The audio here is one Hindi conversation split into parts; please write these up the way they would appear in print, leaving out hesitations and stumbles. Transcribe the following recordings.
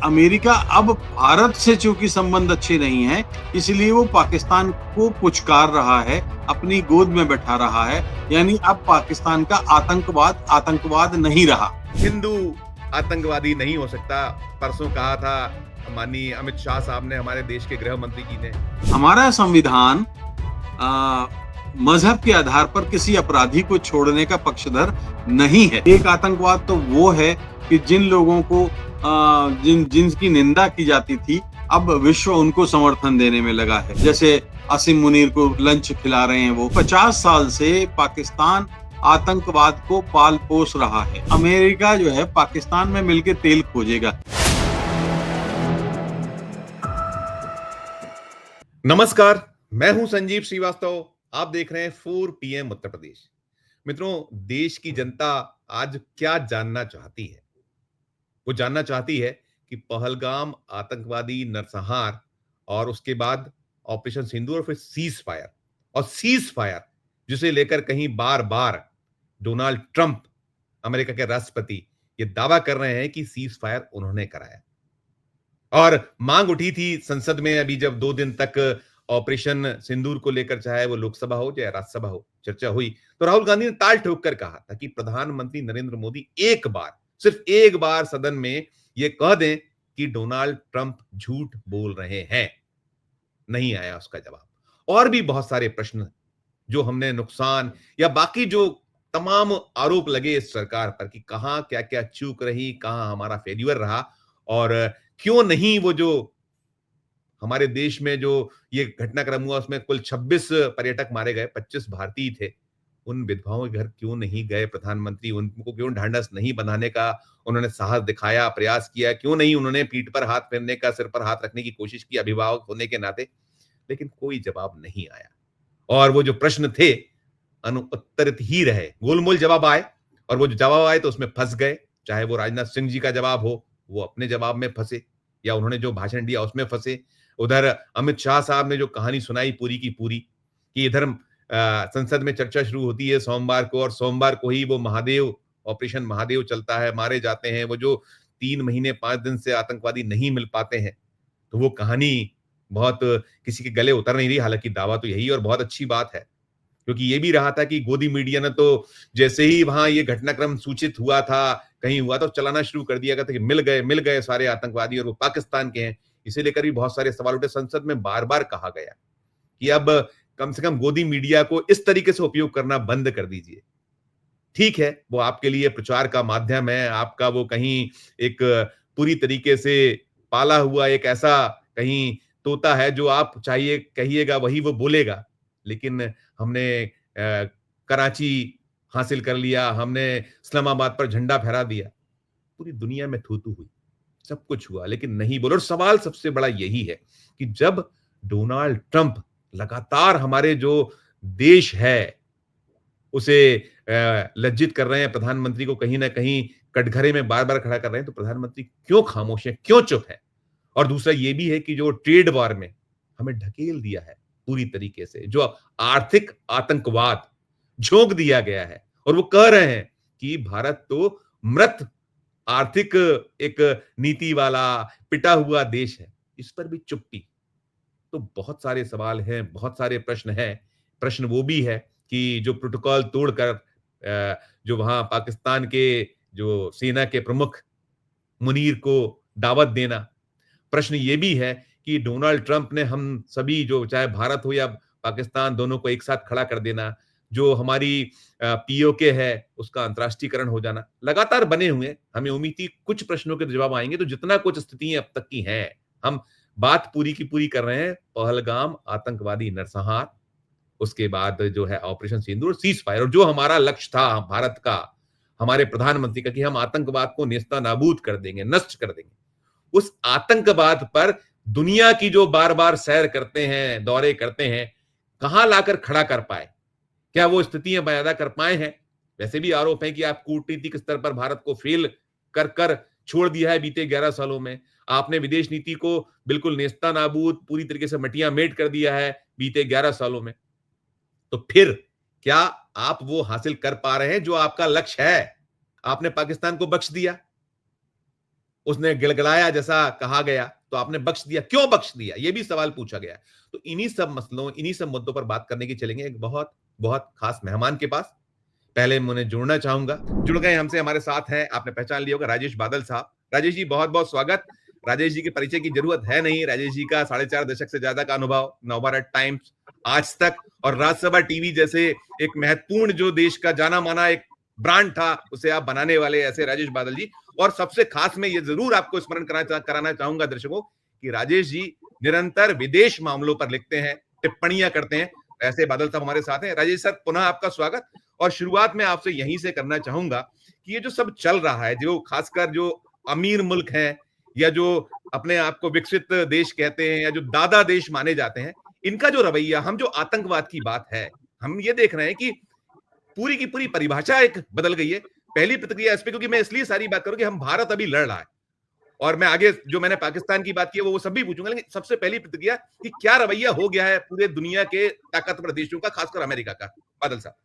अमेरिका अब भारत से चूंकि संबंध अच्छे नहीं हैं, इसलिए वो पाकिस्तान को पुचकार रहा है, अपनी गोद में बैठा रहा है। यानी अब पाकिस्तान का आतंकवाद आतंकवाद नहीं रहा। हिंदू आतंकवादी नहीं हो सकता। परसों कहा था माननीय अमित शाह साहब ने, हमारे देश के गृह मंत्री जी ने। हमारा संविधान मजहब के आधार पर किसी अपराधी को छोड़ने का पक्षधर नहीं है। एक आतंकवाद तो वो है कि जिन लोगों को जिनकी निंदा की जाती थी, अब विश्व उनको समर्थन देने में लगा है। जैसे असीम मुनीर को लंच खिला रहे हैं वो। 50 साल से पाकिस्तान आतंकवाद को पाल पोस रहा है। अमेरिका जो है पाकिस्तान में मिलकर तेल खोजेगा। नमस्कार, मैं हूं संजीव श्रीवास्तव। आप देख रहे हैं 4 PM उत्तर प्रदेश। मित्रों, देश की जनता आज क्या जानना चाहती है? वो जानना चाहती है कि पहलगाम आतंकवादी नरसंहार और उसके बाद ऑपरेशन सिंदूर और फिर सीज फायर जिसे लेकर कहीं बार बार डोनाल्ड ट्रंप, अमेरिका के राष्ट्रपति, ये दावा कर रहे हैं कि सीज फायर उन्होंने कराया। और मांग उठी थी संसद में अभी, जब 2 दिन तक ऑपरेशन सिंदूर को लेकर, चाहे वो लोकसभा हो चाहे राज्यसभा हो, चर्चा हुई, तो राहुल गांधी ने ताल ठोक कर कहा था कि प्रधानमंत्री नरेंद्र मोदी एक बार, सिर्फ एक बार सदन में ये कह दें कि डोनाल्ड ट्रंप झूठ बोल रहे हैं। नहीं आया उसका जवाब। और भी बहुत सारे प्रश्न जो हमने नुकसान या बाकी जो तमाम आरोप लगे इस सरकार पर कि कहां क्या क्या चूक रही, कहां हमारा फेल्यूर रहा, और क्यों नहीं वो जो हमारे देश में जो ये घटनाक्रम हुआ उसमें कुल 26 पर्यटक मारे गए, 25 भारतीय थे। उन विधवाओं के घर क्यों नहीं गए प्रधानमंत्री? उनको क्यों ढांढस नहीं बंधाने का उन्होंने साहस दिखाया, प्रयास किया? क्यों नहीं उन्होंने पीठ पर हाथ फेरने का, सिर पर हाथ रखने की कोशिश की अभिभावक होने के नाते? लेकिन कोई जवाब नहीं आया। और वो जो प्रश्न थे अनुत्तरित ही रहे। गोलमोल जवाब आए, और वो जो जवाब आए तो उसमें फंस गए। चाहे वो राजनाथ सिंह जी का जवाब हो, वो अपने जवाब में फंसे, या उन्होंने जो भाषण दिया उसमें फंसे। उधर अमित शाह साहब ने जो कहानी सुनाई पूरी की पूरी, कि इधर संसद में चर्चा शुरू होती है सोमवार को, और सोमवार को ही वो महादेव, ऑपरेशन महादेव चलता है, मारे जाते हैं। वो जो 3 महीने 5 दिन से आतंकवादी नहीं मिल पाते हैं, तो वो कहानी बहुत किसी के गले उतर नहीं रही। हालांकि दावा तो यही, और बहुत अच्छी बात है, क्योंकि ये भी रहा था कि गोदी मीडिया ने तो जैसे ही वहां ये घटनाक्रम सूचित हुआ था, कहीं हुआ, तो चलाना शुरू कर दिया गया था कि मिल गए सारे आतंकवादी और वो पाकिस्तान के हैं। इसे लेकर भी बहुत सारे सवाल उठे। संसद में बार बार कहा गया कि अब कम से कम गोदी मीडिया को इस तरीके से उपयोग करना बंद कर दीजिए। ठीक है, वो आपके लिए प्रचार का माध्यम है, आपका वो कहीं एक पूरी तरीके से पाला हुआ एक ऐसा कहीं तोता है जो आप चाहिए कहिएगा वही वो बोलेगा। लेकिन हमने कराची हासिल कर लिया, हमने इस्लामाबाद पर झंडा फहरा दिया, पूरी दुनिया में थू-थू हुई, सब कुछ हुआ, लेकिन नहीं बोला। और सवाल सबसे बड़ा यही है कि जब डोनाल्ड ट्रंप लगातार हमारे जो देश है उसे लज्जित कर रहे हैं, प्रधानमंत्री को कहीं ना कहीं कटघरे में बार बार खड़ा कर रहे हैं, तो प्रधानमंत्री क्यों खामोश है, क्यों चुप है? और दूसरा ये भी है कि जो ट्रेड वॉर में हमें ढकेल दिया है पूरी तरीके से, जो आर्थिक आतंकवाद झोंक दिया गया है, और वो कह रहे हैं कि भारत तो मृत आर्थिक एक नीति वाला पिटा हुआ देश है, इस पर भी चुप्पी। तो बहुत सारे सवाल हैं, बहुत सारे प्रश्न हैं। प्रश्न वो भी है कि जो प्रोटोकॉल तोड़कर जो वहां पाकिस्तान के जो सेना के प्रमुख मुनीर को दावत देना। प्रश्न ये भी है कि डोनाल्ड ट्रंप ने हम सभी, जो चाहे भारत हो या पाकिस्तान, दोनों को एक साथ खड़ा कर देना। जो हमारी पीओके है उसका अंतर्राष्ट्रीयकरण हो जाना, लगातार बने हुए। हमें उम्मीद थी कुछ प्रश्नों के जवाब आएंगे। तो जितना कुछ स्थितियां अब तक की हैं, हम बात पूरी की पूरी कर रहे हैं पहलगाम आतंकवादी नरसंहार, उसके बाद जो है ऑपरेशन सिंदूर, सीज फायर, और जो हमारा लक्ष्य था भारत का, हमारे प्रधानमंत्री का, कि हम आतंकवाद को नेस्तनाबूद कर देंगे, नष्ट कर देंगे। उस आतंकवाद पर दुनिया की जो बार बार सैर करते हैं, दौरे करते हैं, कहां लाकर खड़ा कर पाए? क्या वो स्थितियां पैदा कर पाए हैं? वैसे भी आरोप है कि आप कूटनीतिक स्तर पर भारत को फेल कर कर छोड़ दिया है बीते 11 सालों में। आपने विदेश नीति को बिल्कुल नेस्तनाबूद, पूरी तरीके से मटिया मेट कर दिया है बीते 11 सालों में। तो फिर क्या आप वो हासिल कर पा रहे हैं जो आपका लक्ष्य है? आपने पाकिस्तान को बख्श दिया, उसने गिड़गिड़ाया जैसा कहा गया, तो आपने बख्श दिया, क्यों बख्श दिया, ये भी सवाल पूछा गया। तो इन्हीं सब मसलों, इन्हीं सब मुद्दों पर बात करने की चलेंगे एक बहुत बहुत खास मेहमान के पास। पहले मैं उन्हें जोड़ना चाहूंगा, जुड़ गए हमसे, हमारे साथ हैं, आपने पहचान लिया होगा, राजेश बादल साहब। राजेश जी बहुत बहुत स्वागत। राजेश जी के परिचय की जरूरत है नहीं, राजेश जी का 4.5 दशक से ज्यादा का अनुभव नवभारत टाइम्स, आज तक और राज्यसभा टीवी जैसे एक महत्वपूर्ण जो देश का जाना माना एक ब्रांड था, उसे आप बनाने वाले ऐसे राजेश बादल जी। और सबसे खास मैं ये जरूर आपको स्मरण कराना चाहूंगा दर्शकों कि राजेश जी निरंतर विदेश मामलों पर लिखते हैं, टिप्पणियां करते हैं। ऐसे बादल साहब हमारे साथ हैं। राजेश सर पुनः आपका स्वागत। और शुरुआत में आपसे यहीं से करना चाहूंगा कि ये जो सब चल रहा है, जो खासकर जो अमीर मुल्क हैं या जो अपने आप को विकसित देश कहते हैं या जो दादा देश माने जाते हैं, इनका जो रवैया, हम जो आतंकवाद की बात है, हम ये देख रहे हैं कि पूरी की पूरी परिभाषा एक बदल गई है। पहली प्रतिक्रिया इस पे, क्योंकि मैं इसलिए सारी बात करूं कि हम भारत अभी लड़ रहा है और मैं आगे जो मैंने पाकिस्तान की बात की है वो सब भी पूछूंगा, लेकिन सबसे पहली प्रतिक्रिया कि क्या रवैया हो गया है पूरे दुनिया के ताकतवर देशों का, खासकर अमेरिका का, बादल साहब।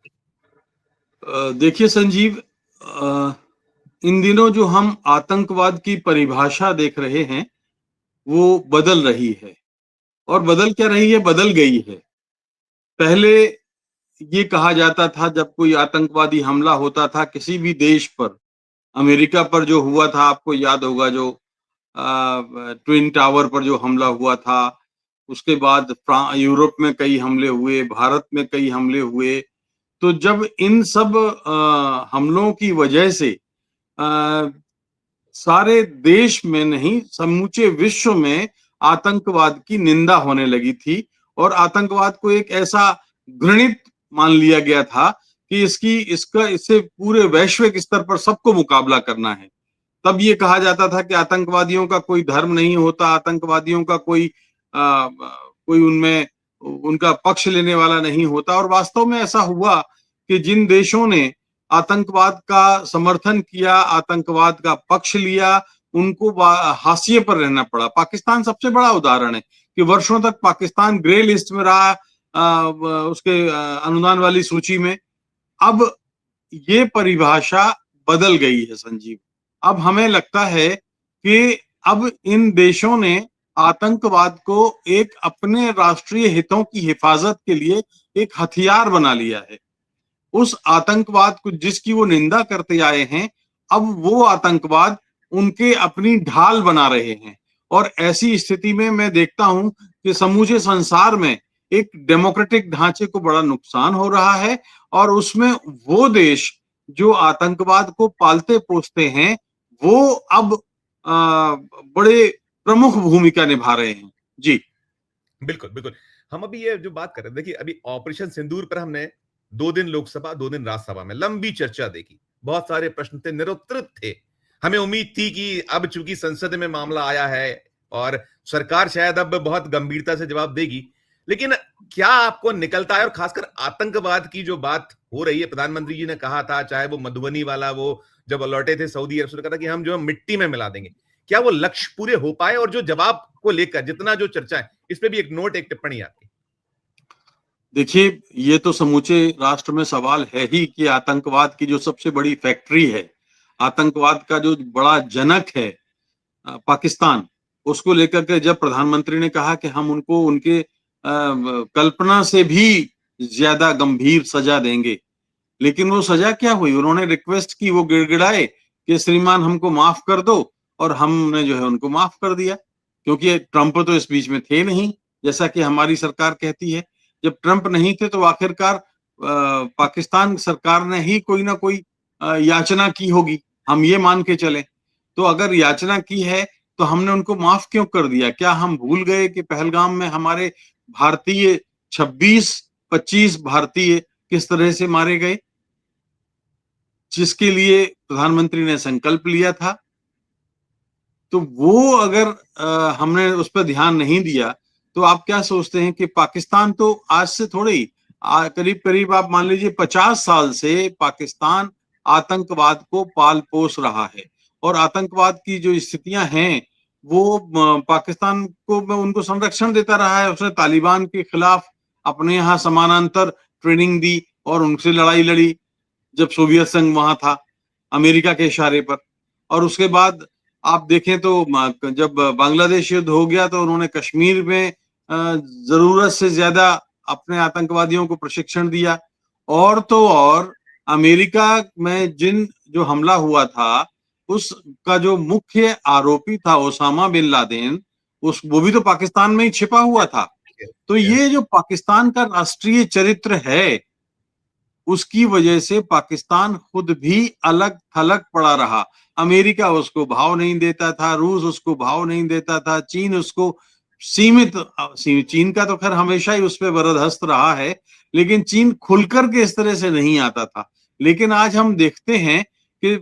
देखिए संजीव, इन दिनों जो हम आतंकवाद की परिभाषा देख रहे हैं वो बदल रही है। और बदल क्या रही है, बदल गई है। पहले ये कहा जाता था जब कोई आतंकवादी हमला होता था किसी भी देश पर, अमेरिका पर जो हुआ था आपको याद होगा, जो ट्विन टावर पर जो हमला हुआ था, उसके बाद यूरोप में कई हमले हुए, भारत में कई हमले हुए। तो जब इन सब हमलों की वजह से सारे देश में नहीं, समूचे विश्व में आतंकवाद की निंदा होने लगी थी और आतंकवाद को एक ऐसा घृणित मान लिया गया था कि इससे पूरे वैश्विक स्तर पर सबको मुकाबला करना है। तब ये कहा जाता था कि आतंकवादियों का कोई धर्म नहीं होता, आतंकवादियों का कोई उनमें उनका पक्ष लेने वाला नहीं होता। और वास्तव में ऐसा हुआ कि जिन देशों ने आतंकवाद का समर्थन किया, आतंकवाद का पक्ष लिया, उनको हाशिए पर रहना पड़ा। पाकिस्तान सबसे बड़ा उदाहरण है कि वर्षों तक पाकिस्तान ग्रे लिस्ट में रहा, उसके अनुदान वाली सूची में। अब ये परिभाषा बदल गई है संजीव। अब हमें लगता है कि अब इन देशों ने आतंकवाद को एक अपने राष्ट्रीय हितों की हिफाजत के लिए एक हथियार बना लिया है। उस आतंकवाद को जिसकी वो निंदा करते आए हैं, अब वो आतंकवाद उनके अपनी ढाल बना रहे हैं। और ऐसी स्थिति में मैं देखता हूं कि समूचे संसार में एक डेमोक्रेटिक ढांचे को बड़ा नुकसान हो रहा है और उसमें वो देश जो आतंकवाद को पालते पोसते हैं वो अब बड़े प्रमुख भूमिका निभा रहे हैं। जी बिल्कुल बिल्कुल। हम अभी ये जो बात कर रहे हैं, देखिए अभी ऑपरेशन सिंदूर पर हमने 2 दिन लोकसभा 2 दिन राज्यसभा में लंबी चर्चा देखी, बहुत सारे प्रश्न थे, निरुत्तरित थे। हमें उम्मीद थी कि अब चूंकि संसद में मामला आया है और सरकार शायद अब बहुत गंभीरता से जवाब देगी, लेकिन क्या आपको निकलता है, और खासकर आतंकवाद की जो बात हो रही है, प्रधानमंत्री जी ने कहा था, चाहे वो मधुबनी वाला, वो जब लौटे थे सऊदी अरब से, कहा था कि हम जो मिट्टी में मिला देंगे, क्या वो लक्ष्य पूरे हो पाए? और जो जवाब को लेकर जितना जो चर्चा है, इस पे भी एक नोट, एक टिप्पणी आपकी। देखिए, ये तो समूचे राष्ट्र में सवाल है ही कि आतंकवाद की जो सबसे बड़ी फैक्ट्री है, आतंकवाद का जो बड़ा जनक है पाकिस्तान, उसको लेकर के जब प्रधानमंत्री ने कहा कि हम उनको उनके कल्पना से भी ज्यादा गंभीर सजा देंगे, लेकिन वो सजा क्या हुई? उन्होंने रिक्वेस्ट की, वो गिड़गिड़ाए कि श्रीमान हमको माफ कर दो, और हमने जो है उनको माफ कर दिया, क्योंकि ट्रंप तो इस बीच में थे नहीं, जैसा कि हमारी सरकार कहती है। जब ट्रंप नहीं थे तो आखिरकार पाकिस्तान सरकार ने ही कोई ना कोई याचना की होगी, हम ये मान के चले। तो अगर याचना की है तो हमने उनको माफ क्यों कर दिया? क्या हम भूल गए कि पहलगाम में हमारे भारतीय 26-25 भारतीय किस तरह से मारे गए, जिसके लिए प्रधानमंत्री ने संकल्प लिया था? तो वो अगर हमने उस पर ध्यान नहीं दिया तो आप क्या सोचते हैं कि पाकिस्तान तो आज से थोड़े ही करीब करीब आप मान लीजिए 50 साल से पाकिस्तान आतंकवाद को पाल पोस रहा है। और आतंकवाद की जो स्थितियां हैं वो पाकिस्तान को उनको संरक्षण देता रहा है। उसने तालिबान के खिलाफ अपने यहाँ समानांतर ट्रेनिंग दी और उनसे लड़ाई लड़ी जब सोवियत संघ वहां था, अमेरिका के इशारे पर। और उसके बाद आप देखें तो जब बांग्लादेश युद्ध हो गया तो उन्होंने कश्मीर में जरूरत से ज्यादा अपने आतंकवादियों को प्रशिक्षण दिया। और तो और अमेरिका में जो हमला हुआ था उसका जो मुख्य आरोपी था ओसामा बिन लादेन, उस वो भी तो पाकिस्तान में ही छिपा हुआ था। तो ये जो पाकिस्तान का राष्ट्रीय चरित्र है उसकी वजह से पाकिस्तान खुद भी अलग थलग पड़ा रहा। अमेरिका उसको भाव नहीं देता था, रूस उसको भाव नहीं देता था, चीन उसको चीन का तो खैर हमेशा ही उस पर बरदहस्त रहा है, लेकिन चीन खुलकर के इस तरह से नहीं आता था। लेकिन आज हम देखते हैं कि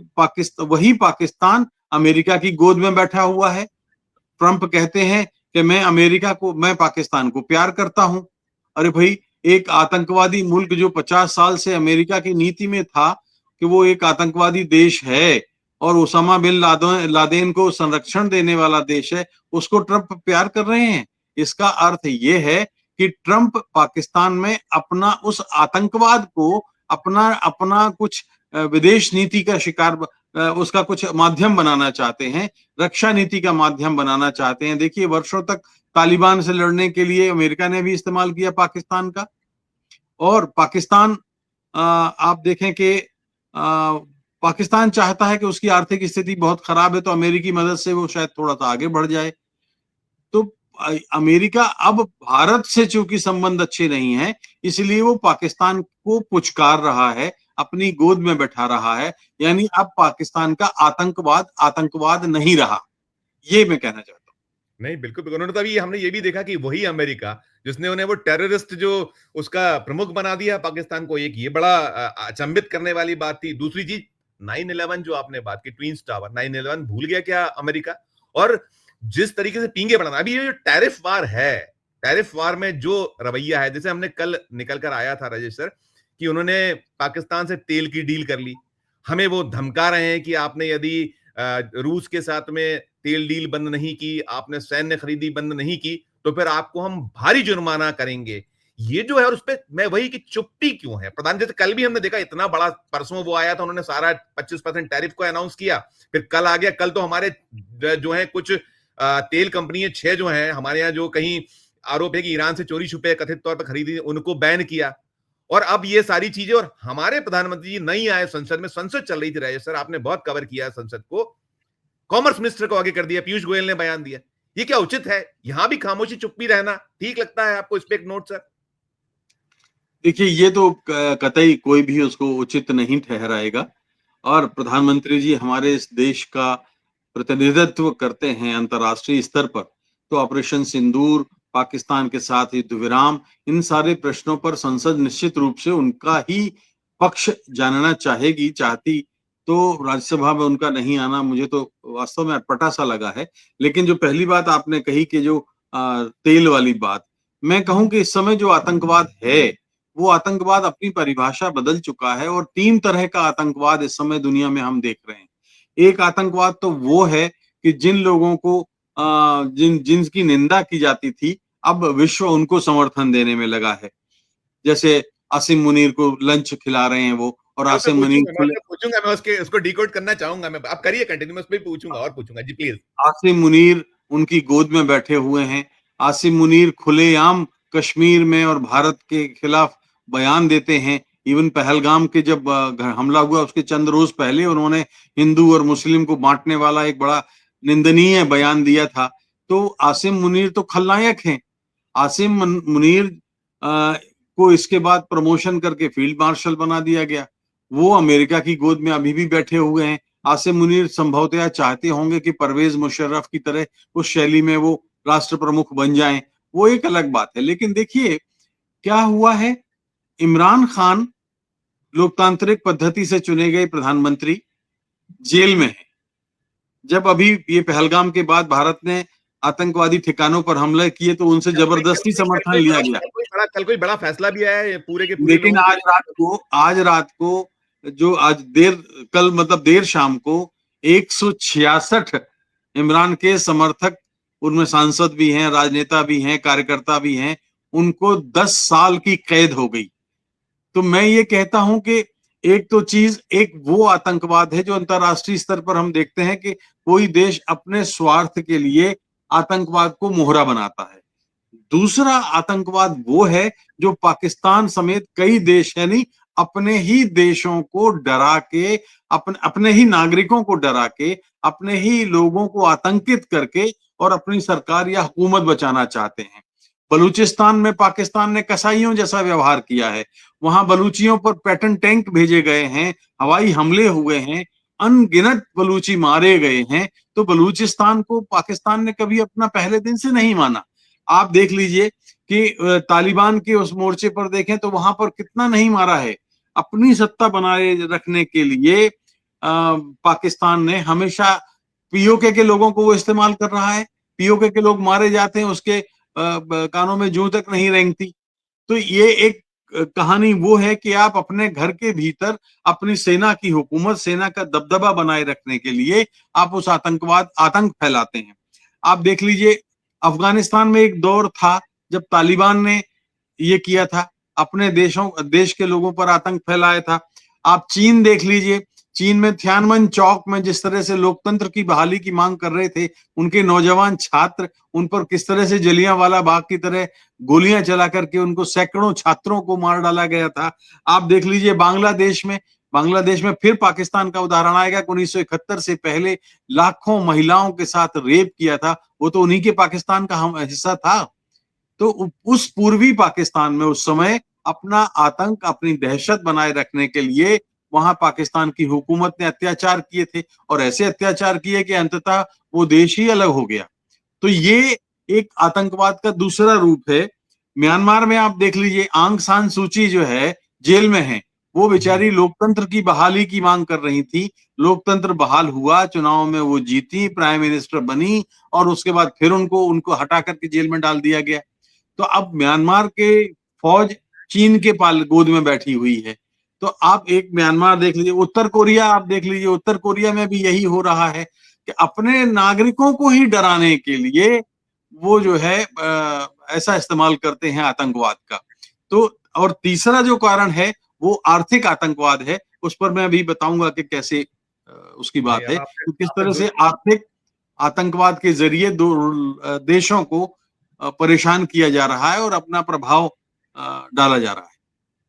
वही पाकिस्तान अमेरिका की गोद में बैठा हुआ है। ट्रंप कहते हैं कि मैं पाकिस्तान को प्यार करता हूं। अरे भाई, एक आतंकवादी मुल्क जो 50 साल से अमेरिका की नीति में था कि वो एक आतंकवादी देश है और ओसामा बिन लादेन को संरक्षण देने वाला देश है, उसको ट्रंप प्यार कर रहे हैं। इसका अर्थ ये है कि ट्रंप पाकिस्तान में अपना उस आतंकवाद को अपना अपना कुछ विदेश नीति का शिकार, उसका कुछ माध्यम बनाना चाहते हैं, रक्षा नीति का माध्यम बनाना चाहते हैं। देखिए, वर्षों तक तालिबान से लड़ने के लिए अमेरिका ने भी इस्तेमाल किया पाकिस्तान का। और पाकिस्तान, आप देखें कि पाकिस्तान चाहता है कि उसकी आर्थिक स्थिति बहुत खराब है तो अमेरिकी मदद से वो शायद थोड़ा सा आगे बढ़ जाए। तो अमेरिका अब भारत से चूंकि संबंध अच्छे नहीं है, इसलिए वो पाकिस्तान को पुचकार रहा है, अपनी गोद में बैठा रहा है। यानी अब पाकिस्तान का आतंकवाद नहीं रहा, ये मैं कहना चाहता हूँ। नहीं, बिल्कुल, बिल्कुल। उन्होंने तो अभी हमने ये भी देखा कि वही अमेरिका जिसने उन्हें वो टेररिस्ट जो उसका प्रमुख बना दिया पाकिस्तान को, एक ये बड़ा अचंभित करने वाली बात थी। दूसरी चीज 9/11 जो आपने बात की, ट्विन्स टावर, 9/11 भूल गया क्या अमेरिका? और जिस तरीके से पींगे बढ़ाना, अभी ये जो टैरिफ वार है, टैरिफ वार में जो रवैया है, जैसे हमने कल निकल कर आया था राजेश सर, कि उन्होंने पाकिस्तान से तेल की डील कर ली। हमें वो धमका रहे हैं कि आपने यदि रूस के साथ में तेल डील बंद नहीं की, आपने सैन्य खरीदी बंद नहीं की, तो फिर आपको हम भारी जुर्माना करेंगे। ये जो है, और उसपे मैं वही कि चुप्पी क्यों है प्रधान, जैसे कल भी हमने देखा इतना बड़ा, परसों वो आया था, उन्होंने सारा 25% टैरिफ को अनाउंस किया, फिर कल आ गया। कल तो हमारे जो है कुछ तेल कंपनी 6 जो है हमारे यहाँ, जो कहीं आरोप है कि ईरान से चोरी छुपे कथित तौर पर खरीदी, उनको बैन किया। और अब ये सारी चीजें, और हमारे प्रधानमंत्री जी नहीं आए संसद में, संसद चल रही थी राजेश सर, आपने बहुत कवर किया है संसद को, कॉमर्स मिनिस्टर को आगे कर दिया, पीयूष गोयल ने बयान दिया। ये क्या उचित है? यहां भी खामोशी चुप्पी रहना ठीक लगता है आपको? इस पे एक नोट सर। देखिए, ये तो कतई कोई भी उसको उचित नहीं ठहराएगा। और प्रधानमंत्री जी हमारे इस देश का प्रतिनिधित्व करते हैं अंतर्राष्ट्रीय स्तर पर, तो ऑपरेशन सिंदूर, पाकिस्तान के साथ युद्ध विराम, इन सारे प्रश्नों पर संसद निश्चित रूप से उनका ही पक्ष जानना चाहती तो राज्यसभा में उनका नहीं आना मुझे तो वास्तव में अटपटा सा लगा है। लेकिन जो पहली बात आपने कही कि जो तेल वाली बात, मैं कहूं कि इस समय जो आतंकवाद है वो आतंकवाद अपनी परिभाषा बदल चुका है और 3 तरह का आतंकवाद इस समय दुनिया में हम देख रहे हैं। एक आतंकवाद तो वो है कि जिन लोगों को जिनकी निंदा की जाती थी, अब विश्व उनको समर्थन देने में लगा है। जैसे आसिम मुनीर को लंच खिला रहे हैं वो, और मैं उससे आसिम मुनीर पूछूंगा, मैं उसको डिकोड करना चाहूंगा। मैं, आप करिए कंटिन्यू, मैं उस पर पूछूंगा और पूछूंगा जी, प्लीज। आसिम मुनीर उनकी गोद में बैठे हुए हैं। आसिम मुनीर खुलेआम कश्मीर में और भारत के खिलाफ बयान देते हैं। इवन पहलगाम के जब हमला हुआ उसके चंद रोज पहले उन्होंने हिंदू और मुस्लिम को बांटने वाला एक बड़ा निंदनीय बयान दिया था। तो आसिम मुनीर तो खलनायक हैं। आसिम मुनीर को इसके बाद प्रमोशन करके फील्ड मार्शल बना दिया गया। वो अमेरिका की गोद में अभी भी बैठे हुए हैं। आसिम मुनीर संभवतः चाहते होंगे कि परवेज मुशर्रफ की तरह उस शैली में वो राष्ट्र प्रमुख बन जाएं, वो एक अलग बात है। लेकिन देखिए क्या हुआ है, इमरान खान लोकतांत्रिक पद्धति से चुने गए प्रधानमंत्री जेल में है। जब अभी ये पहलगाम के बाद भारत ने आतंकवादी ठिकानों पर हमले किए तो उनसे जबरदस्ती समर्थन लिया गया। कल कोई बड़ा फैसला भी आया है पूरे के पूरे लेकिन आज रात को जो कल मतलब देर शाम को 166 इमरान के समर्थक, उनमें सांसद भी हैं, राजनेता भी हैं, कार्यकर्ता भी हैं, उनको 10 साल की कैद हो गई। तो मैं ये कहता हूं कि एक वो आतंकवाद है जो अंतरराष्ट्रीय स्तर पर हम देखते हैं कि कोई देश अपने स्वार्थ के लिए आतंकवाद को मोहरा बनाता है। दूसरा आतंकवाद वो है जो पाकिस्तान समेत कई देश यानी अपने ही देशों को डरा के, अपने ही नागरिकों को डरा के, अपने ही लोगों को आतंकित करके और अपनी सरकार या हुकूमत बचाना चाहते हैं। बलूचिस्तान में पाकिस्तान ने कसाईयों जैसा व्यवहार किया है। वहां बलूचियों पर पैटर्न टैंक भेजे गए हैं, हवाई हमले हुए हैं, अनगिनत बलूची मारे गए हैं। तो बलूचिस्तान को पाकिस्तान ने कभी अपना पहले दिन से नहीं माना। आप देख लीजिए कि तालिबान के उस मोर्चे पर देखें तो वहां पर कितना नहीं मारा है। अपनी सत्ता बनाए रखने के लिए पाकिस्तान ने हमेशा पीओके के लोगों को वो इस्तेमाल कर रहा है। पीओके के लोग मारे जाते हैं, उसके कानों में जूं तक नहीं रेंगती। तो ये एक कहानी वो है कि आप अपने घर के भीतर अपनी सेना की हुकूमत, सेना का दबदबा बनाए रखने के लिए आप उस आतंक फैलाते हैं। आप देख लीजिए अफगानिस्तान में एक दौर था जब तालिबान ने ये किया था, अपने देश के लोगों पर आतंक फैलाया था। आप चीन देख लीजिए, चीन में थियानमन चौक में जिस तरह से लोकतंत्र की बहाली की मांग कर रहे थे उनके नौजवान छात्र, उन पर किस तरह से जलियांवाला बाग की तरह गोलियां चला करके उनको सैकड़ों छात्रों को मार डाला गया था। आप देख लीजिए बांग्लादेश में फिर पाकिस्तान का उदाहरण आएगा कि 1971 से पहले लाखों महिलाओं के साथ रेप किया था, वो तो उन्हीं के पाकिस्तान का हिस्सा था। तो उस पूर्वी पाकिस्तान में उस समय अपना आतंक, अपनी दहशत बनाए रखने के लिए वहां पाकिस्तान की हुकूमत ने अत्याचार किए थे और ऐसे अत्याचार किए कि अंततः वो देश ही अलग हो गया। तो ये एक आतंकवाद का दूसरा रूप है। म्यांमार में आप देख लीजिए आंग सान सूची जो है जेल में है, वो बेचारी लोकतंत्र की बहाली की मांग कर रही थी। लोकतंत्र बहाल हुआ, चुनाव में वो जीती, प्राइम मिनिस्टर बनी और उसके बाद फिर उनको हटा करके जेल में डाल दिया गया। तो अब म्यांमार के फौज चीन के पाल गोद में बैठी हुई है। तो आप एक म्यांमार देख लीजिए, उत्तर कोरिया आप देख लीजिए, उत्तर कोरिया में भी यही हो रहा है कि अपने नागरिकों को ही डराने के लिए वो जो है ऐसा इस्तेमाल करते हैं आतंकवाद का। तो और तीसरा जो कारण है वो आर्थिक आतंकवाद है, उस पर मैं अभी बताऊंगा कि कैसे उसकी नहीं, बात है अब कि किस आपने तरह दो से आर्थिक आतंकवाद के जरिए देशों को परेशान किया जा रहा है और अपना प्रभाव डाला जा रहा है।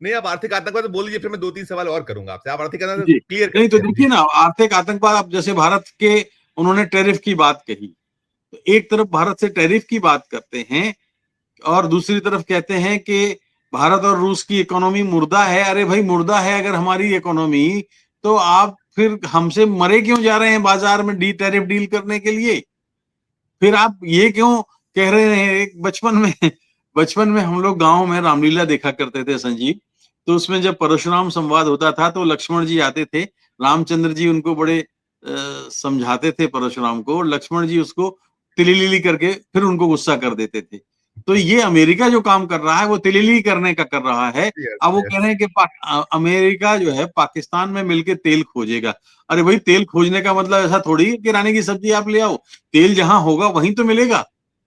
नहीं, आप आर्थिक आतंकवाद तो बोल लीजिए, फिर मैं 2-3 सवाल और करूँगा आपसे। आप आर्थिक आतंकवाद जी, क्लियर नहीं तो करते हैं। जी। देखिए ना आर्थिक आतंकवाद, अब जैसे भारत के उन्होंने टैरिफ की बात कही, तो एक तरफ भारत से टैरिफ की बात करते हैं और दूसरी तरफ कहते हैं कि भारत और रूस की इकोनॉमी मुर्दा है। अरे भाई मुर्दा है अगर हमारी इकोनॉमी, तो आप फिर हमसे मरे क्यों जा रहे हैं बाजार में डी टैरिफ डील करने के लिए? फिर आप ये क्यों कह रहे हैं? एक बचपन में हम लोग गांव में रामलीला देखा करते थे संजीव। तो उसमें जब परशुराम संवाद होता था तो लक्ष्मण जी आते थे, रामचंद्र जी उनको बड़े समझाते थे परशुराम को, लक्ष्मण जी उसको तिलिलिली करके फिर उनको गुस्सा कर देते थे। तो ये अमेरिका जो काम कर रहा है वो तिलिली करने का कर रहा है। यस, अब वो यस। कह रहे हैं कि अमेरिका जो है पाकिस्तान में मिलके तेल खोजेगा। अरे भाई तेल खोजने का मतलब ऐसा थोड़ी है किराने की सब्जी आप ले आओ, तेल जहां होगा वहीं तो मिलेगा।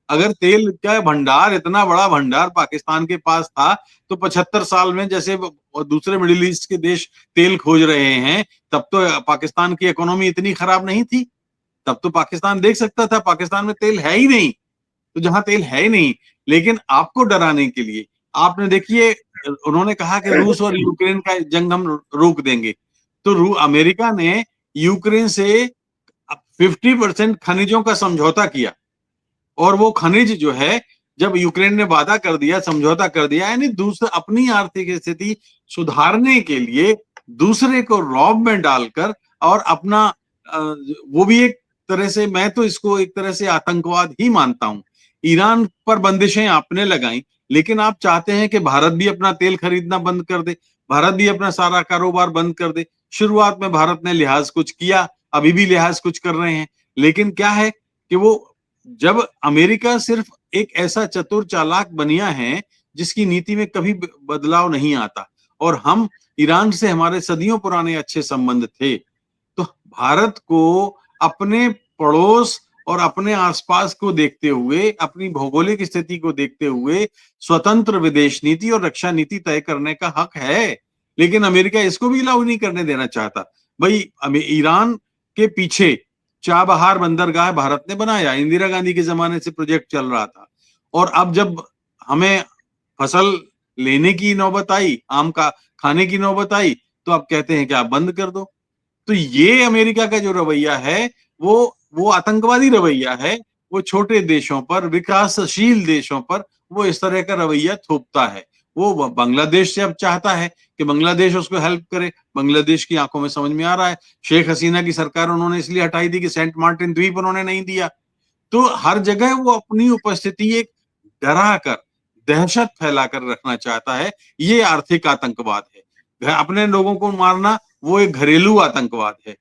अगर तेल का भंडार, इतना बड़ा भंडार पाकिस्तान के पास था, तो 75 साल में जैसे दूसरे मिडिल ईस्ट के देश तेल खोज रहे हैं, तब तो पाकिस्तान की इकोनॉमी इतनी खराब नहीं थी। तब तो पाकिस्तान देख सकता था, पाकिस्तान में तेल है ही नहीं। तो जहां तेल है ही नहीं, लेकिन आपको डराने के लिए आपने देखिए उन्होंने कहा कि रूस और यूक्रेन का जंग हम रोक देंगे। तो अमेरिका ने यूक्रेन से 50% खनिजों का समझौता किया और वो खनिज जो है जब यूक्रेन ने वादा कर दिया, समझौता कर दिया, यानी दूसरा अपनी आर्थिक स्थिति सुधारने के लिए दूसरे को रौब में डालकर और अपना वो भी एक तरह से, मैं तो इसको एक तरह से आतंकवाद ही मानता हूं। ईरान पर बंदिशें आपने लगाई, लेकिन आप चाहते हैं कि भारत भी अपना तेल खरीदना बंद कर दे, भारत भी अपना सारा कारोबार बंद कर दे। शुरुआत में भारत ने लिहाज कुछ किया, अभी भी लिहाज कुछ कर रहे हैं, लेकिन क्या है कि वो जब अमेरिका सिर्फ एक ऐसा चतुर चालाक बनिया है जिसकी नीति में कभी बदलाव नहीं आता, और हम ईरान से हमारे सदियों पुराने अच्छे संबंध थे, तो भारत को अपने पड़ोस और अपने आसपास को देखते हुए, अपनी भौगोलिक स्थिति को देखते हुए स्वतंत्र विदेश नीति और रक्षा नीति तय करने का हक है। लेकिन अमेरिका इसको भी अलाउ नहीं करने देना चाहता। भाई ईरान के पीछे चाबहार बंदरगाह भारत ने बनाया, इंदिरा गांधी के जमाने से प्रोजेक्ट चल रहा था। और अब जब हमें फसल लेने की नौबत आई, आम का खाने की नौबत आई, तो आप कहते हैं कि आप बंद कर दो। तो ये अमेरिका का जो रवैया है वो आतंकवादी रवैया है। वो छोटे देशों पर, विकासशील देशों पर वो इस तरह का रवैया थोपता है। वो बांग्लादेश से अब चाहता है कि बांग्लादेश उसको हेल्प करे। बांग्लादेश की आंखों में समझ में आ रहा है, शेख हसीना की सरकार उन्होंने इसलिए हटाई थी कि सेंट मार्टिन द्वीप उन्होंने नहीं दिया। तो हर जगह वो अपनी उपस्थिति एक डरा कर, दहशत फैलाकर रखना चाहता है। ये आर्थिक आतंकवाद है। अपने लोगों को मारना वो एक घरेलू आतंकवाद है।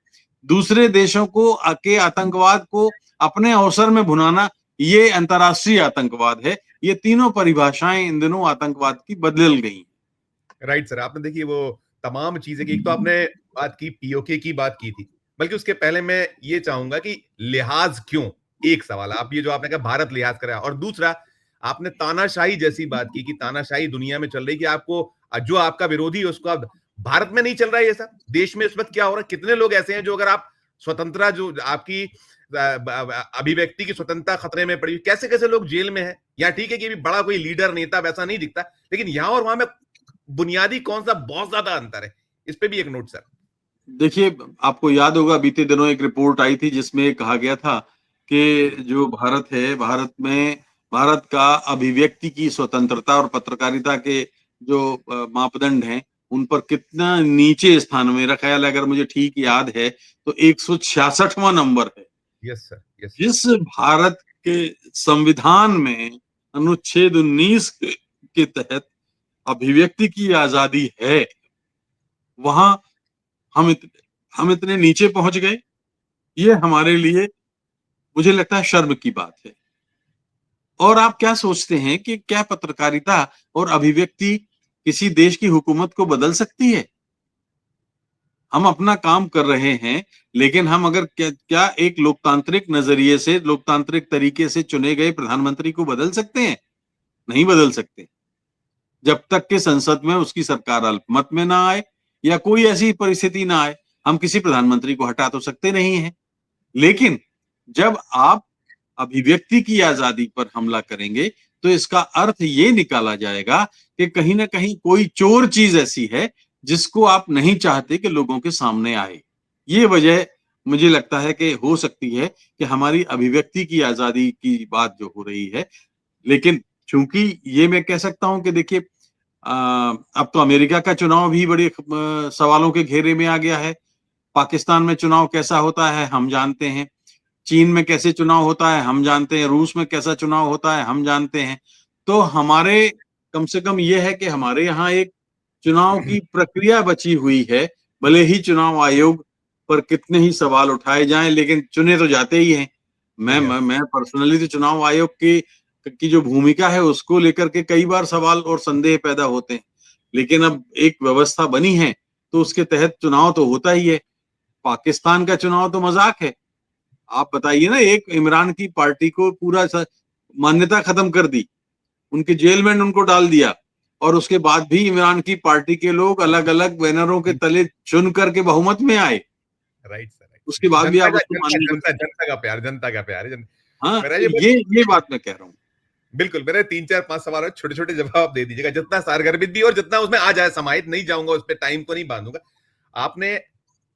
दूसरे देशों को के आतंकवाद को अपने अवसर में भुनाना ये अंतर्राष्ट्रीय आतंकवाद है। ये तीनों परिभाषाएं इन दिनों आतंकवाद की बदल गई। राइट सर, आपने देखिए वो तमाम चीजें की। एक तो आपने बात की, पीओके की बात की थी, बल्कि उसके पहले मैं ये चाहूंगा कि लिहाज क्यों, एक सवाल आप ये जो आपने कहा भारत लिहाज कर रहा है, और दूसरा आपने तानाशाही जैसी बात की कि तानाशाही दुनिया में चल रही, कि आपको जो आपका विरोधी है उसको आप, भारत में नहीं चल रहा है ये सब, देश में इस वक्त क्या हो रहा है, कितने लोग ऐसे हैं जो अगर आप स्वतंत्रता, जो आपकी अभिव्यक्ति की स्वतंत्रता खतरे में पड़ी, कैसे कैसे लोग जेल में है। यहाँ ठीक है कि अभी बड़ा कोई लीडर नेता वैसा नहीं दिखता, लेकिन यहाँ और वहां में बुनियादी कौन सा बहुत ज्यादा अंतर है, इस पे भी एक नोट सर। देखिए, आपको याद होगा बीते दिनों एक रिपोर्ट आई थी जिसमें कहा गया था कि जो भारत है, भारत में भारत का अभिव्यक्ति की स्वतंत्रता और पत्रकारिता के जो मापदंड हैं, उन पर कितना नीचे स्थान, मेरा ख्याल है अगर मुझे ठीक याद है तो 166वां नंबर है। Yes sir, yes sir. जिस भारत के संविधान में अनुच्छेद 19 के तहत अभिव्यक्ति की आजादी है, वहां हम इतने नीचे पहुंच गए। ये हमारे लिए, मुझे लगता है, शर्म की बात है। और आप क्या सोचते हैं कि क्या पत्रकारिता और अभिव्यक्ति किसी देश की हुकूमत को बदल सकती है? हम अपना काम कर रहे हैं, लेकिन हम अगर क्या एक लोकतांत्रिक नजरिए से, लोकतांत्रिक तरीके से चुने गए प्रधानमंत्री को बदल सकते हैं? नहीं बदल सकते। जब तक कि संसद में उसकी सरकार अल्पमत में ना आए या कोई ऐसी परिस्थिति ना आए, हम किसी प्रधानमंत्री को हटा तो सकते नहीं हैं। लेकिन जब आप अभिव्यक्ति की आजादी पर हमला करेंगे, तो इसका अर्थ ये निकाला जाएगा कि कहीं ना कहीं कोई चोर चीज ऐसी है जिसको आप नहीं चाहते कि लोगों के सामने आए। ये वजह मुझे लगता है कि हो सकती है कि हमारी अभिव्यक्ति की आजादी की बात जो हो रही है। लेकिन चूंकि ये मैं कह सकता हूं कि देखिए, अब तो अमेरिका का चुनाव भी बड़े सवालों के घेरे में आ गया है। पाकिस्तान में चुनाव कैसा होता है हम जानते हैं। चीन में कैसे चुनाव होता है हम जानते हैं। रूस में कैसा चुनाव होता है हम जानते हैं। तो हमारे, कम से कम ये है कि हमारे यहाँ एक चुनाव की प्रक्रिया बची हुई है। भले ही चुनाव आयोग पर कितने ही सवाल उठाए जाएं, लेकिन चुने तो जाते ही हैं। यस। मैं पर्सनली तो चुनाव आयोग की जो भूमिका है उसको लेकर के कई बार सवाल और संदेह पैदा होते हैं। लेकिन अब एक व्यवस्था बनी है तो उसके तहत चुनाव तो होता ही है। पाकिस्तान का चुनाव तो मजाक है। आप बताइए ना, एक इमरान की पार्टी को पूरा मान्यता खत्म कर दी, उनके जेल में उनको डाल दिया, और उसके बाद भी इमरान की पार्टी के लोग अलग अलग बैनरों के तले चुन करके बहुमत में आए। राइट सर, उसके राइट। बाद भी जनता आप का, उसको जनता मानने को जनता नहीं। जनता का प्यार, जनता का प्यार है हाँ, मेरा तो ये बात मैं कह रहा हूँ। बिल्कुल। मेरे 3 4 5 सवाल, छोटे छोटे जवाब दे दीजिएगा, जितना सारगर्भित भी और जितना उसमें आ जाए समाहित, नहीं जाऊंगा उस पर, टाइम को नहीं बांधूंगा। आपने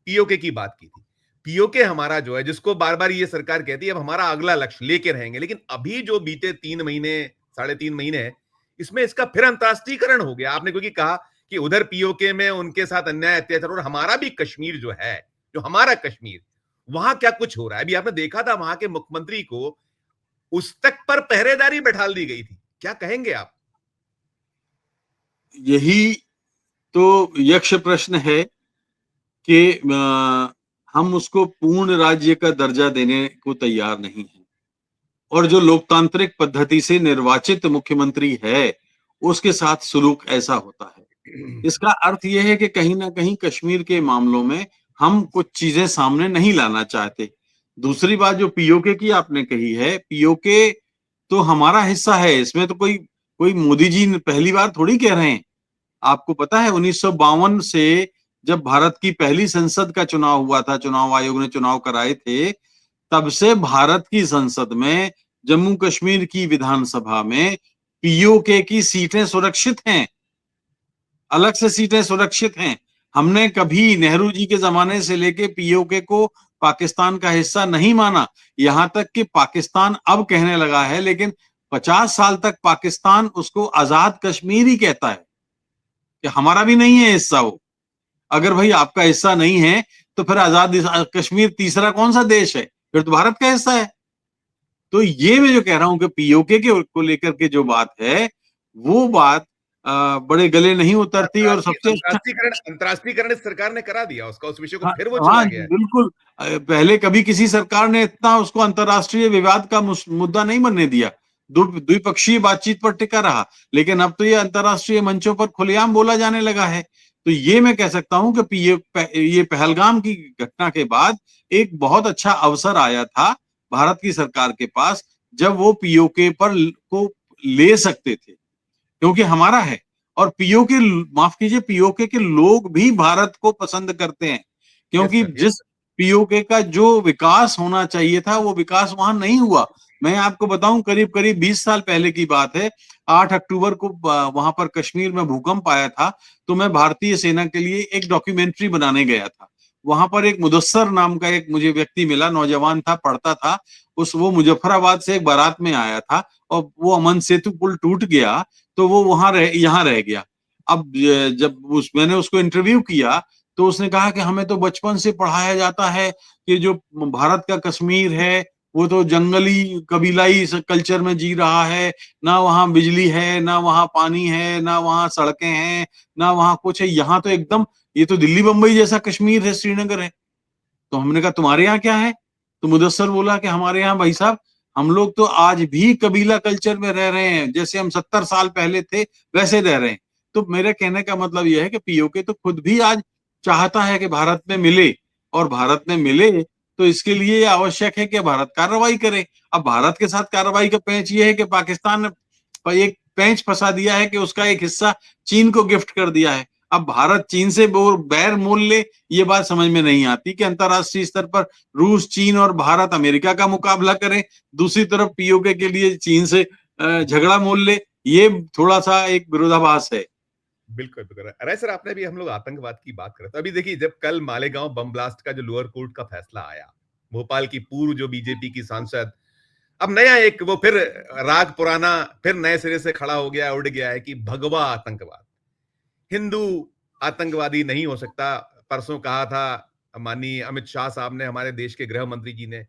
पीओके की बात की थी। पीओके हमारा जो है, जिसको बार बार ये सरकार कहती है अब हमारा अगला लक्ष्य लेके रहेंगे, लेकिन अभी जो बीते 3 महीने, 3.5 महीने है, इसमें इसका फिर अंतरराष्ट्रीयकरण हो गया। आपने क्योंकि कहा कि उधर पीओके में उनके साथ अन्याय अत्याचार, और हमारा भी कश्मीर जो है, जो हमारा कश्मीर, वहां क्या कुछ हो रहा है। अभी आपने देखा था वहां के मुख्यमंत्री को उस तक पर पहरेदारी बैठाल दी गई थी, क्या कहेंगे आप? यही तो यक्ष प्रश्न है कि हम उसको पूर्ण राज्य का दर्जा देने को तैयार नहीं है। और जो लोकतांत्रिक पद्धति से निर्वाचित मुख्यमंत्री है, उसके साथ सुलूक ऐसा होता है। इसका अर्थ यह है कि कहीं ना कहीं कश्मीर के मामलों में हम कुछ चीजें सामने नहीं लाना चाहते। दूसरी बात जो पीओके की आपने कही है, पीओके तो हमारा हिस्सा है। इसमें तो कोई कोई मोदी जी पहली बार थोड़ी कह रहे हैं। आपको पता है 1952 से जब भारत की पहली संसद का चुनाव हुआ था, चुनाव आयोग ने चुनाव कराए थे, तब से भारत की संसद में, जम्मू कश्मीर की विधानसभा में पीओके की सीटें सुरक्षित हैं, अलग से सीटें सुरक्षित हैं। हमने कभी नेहरू जी के जमाने से लेके पीओके को पाकिस्तान का हिस्सा नहीं माना, यहां तक कि पाकिस्तान अब कहने लगा है, लेकिन 50 साल तक पाकिस्तान उसको आजाद कश्मीर ही कहता है कि हमारा भी नहीं है हिस्सा वो। अगर भाई आपका हिस्सा नहीं है तो फिर आजाद कश्मीर तीसरा कौन सा देश है? फिर तो भारत का हिस्सा है। तो ये मैं जो कह रहा हूं कि पीओके के को लेकर के जो बात है, वो बात बड़े गले नहीं उतरती। और सबसे अच्छा, अंतर्राष्ट्रीयकरण इस सरकार ने करा दिया उसका, उस विषय को हाँ, फिर वो हाँ, चला गया है। बिल्कुल। पहले कभी किसी सरकार ने इतना उसको अंतर्राष्ट्रीय विवाद का मुद्दा नहीं बनने दिया, द्विपक्षीय बातचीत पर टिका रहा। लेकिन अब तो ये अंतर्राष्ट्रीय मंचों पर खुलेआम बोला जाने लगा है। तो ये मैं कह सकता हूं कि ये पहलगाम की घटना के बाद एक बहुत अच्छा अवसर आया था भारत की सरकार के पास, जब वो पीओके पर को ले सकते थे, क्योंकि हमारा है। और पीओके, माफ कीजिए, पीओके के लोग भी भारत को पसंद करते हैं, यस क्योंकि सर, यस जिस पीओके का जो विकास होना चाहिए था वो विकास वहां नहीं हुआ। मैं आपको बताऊं, करीब करीब 20 साल पहले की बात है, 8 अक्टूबर को वहां पर कश्मीर में भूकंप आया था। तो मैं भारतीय सेना के लिए एक डॉक्यूमेंट्री बनाने गया था। वहां पर एक मुदस्सर नाम का एक मुझे व्यक्ति मिला, नौजवान था, पढ़ता था। वो मुजफ्फराबाद से एक बारात में आया था, और वो अमन सेतु पुल टूट गया तो वो यहाँ रह गया। अब जब मैंने उसको इंटरव्यू किया तो उसने कहा कि हमें तो बचपन से पढ़ाया जाता है कि जो भारत का कश्मीर है वो तो जंगली कबीलाई कल्चर में जी रहा है, ना वहां बिजली है, ना वहां पानी है, ना वहां सड़कें हैं, ना वहां कुछ है। यहाँ तो एकदम, ये तो दिल्ली बंबई जैसा कश्मीर है, श्रीनगर है। तो हमने कहा तुम्हारे यहाँ क्या है? तो मुदस्सर बोला कि हमारे यहाँ भाई साहब, हम लोग तो आज भी कबीला कल्चर में रह रहे हैं, जैसे हम 70 साल पहले थे वैसे रह रहे हैं। तो मेरे कहने का मतलब यह है कि पीओके तो खुद भी आज चाहता है कि भारत में मिले, और भारत में मिले तो इसके लिए आवश्यक है कि भारत कार्रवाई करे। अब भारत के साथ कार्रवाई का पेंच ये है कि पाकिस्तान ने एक पेंच फंसा दिया है कि उसका एक हिस्सा चीन को गिफ्ट कर दिया है। अब भारत चीन से बैर मोल ले, ये बात समझ में नहीं आती कि अंतरराष्ट्रीय स्तर पर रूस, चीन और भारत अमेरिका का मुकाबला करें, दूसरी तरफ पीओके के लिए चीन से झगड़ा मोल ले। ये थोड़ा सा एक विरोधाभास है। बिल्कुल, बिल्कुल। अरे सर, आपने भी, हम लोग आतंकवाद की बात कर रहे थे। अभी देखिए, जब कल मालेगांव बम ब्लास्ट का जो लोअर कोर्ट का फैसला आया, भोपाल की पूर्व जो बीजेपी की सांसद, अब नया एक वो फिर राग पुराना फिर नए सिरे से खड़ा हो गया, उड़ गया है कि भगवा आतंकवाद, हिंदू आतंकवादी नहीं हो सकता। परसों कहा था माननीय अमित शाह साहब ने, हमारे देश के गृह मंत्री जी ने।